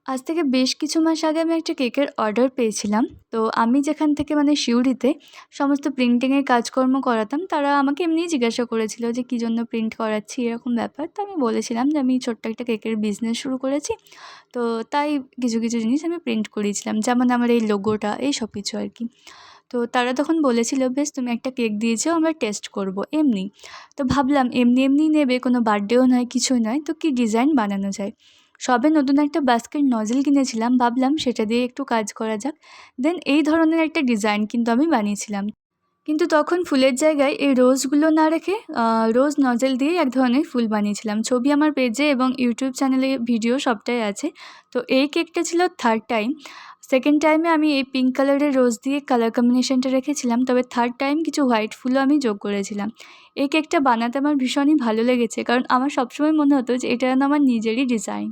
আজ থেকে বেশ কিছু মাস আগে আমি একটা কেকের অর্ডার পেয়েছিলাম। তো আমি যেখান থেকে মানে সিউড়িতে সমস্ত প্রিন্টিংয়ের কাজকর্ম করাতাম, তারা আমাকে এমনিই জিজ্ঞাসা করেছিল যে, "কী জন্য প্রিন্ট করাচ্ছি?" এরকম ব্যাপার। তো আমি বলেছিলাম যে, "আমি ছোট্ট একটা কেকের বিজনেস শুরু করেছি। তো তাই কিছু, কিছু জিনিস আমি প্রিন্ট করিয়েছিলাম। যেমন আমার এই লোগোটা, এই সব কিছু আরকি।" তো তারা তখন বলেছিল, "বেশ, তুমি একটা কেক দিয়ে যেও, আমরা টেস্ট করব এমনি।" তো ভাবলাম এমনি, এমনিই নেবে, কোনো বার্থডেও নয়, কিছুই নয়, তো কী ডিজাইন বানানো যায়। সবে নতুন একটা বাস্কেট নজেল কিনেছিলাম, ভাবলাম সেটা দিয়ে একটু কাজ করা যাক। দেন এই ধরনের একটা ডিজাইন কিন্তু আমি বানিয়েছিলাম। কিন্তু তখন ফুলের জায়গায় এই রোজগুলো না রেখে রোজ নজেল দিয়েই এক ধরনের ফুল বানিয়েছিলাম। ছবি আমার পেজে এবং ইউটিউব চ্যানেলে ভিডিও সবটাই আছে। তো এই কেকটা ছিল 3rd টাইম। 2nd টাইমে আমি এই পিঙ্ক কালারের রোজ দিয়ে কালার কম্বিনেশনটা রেখেছিলাম। তবে 3rd টাইম কিছু হোয়াইট ফুলও আমি যোগ করেছিলাম। এই কেকটা বানাতে আমার ভীষণই ভালো লেগেছে, কারণ আমার সবসময় মনে হতো যে এটা যেন আমার নিজেরই ডিজাইন।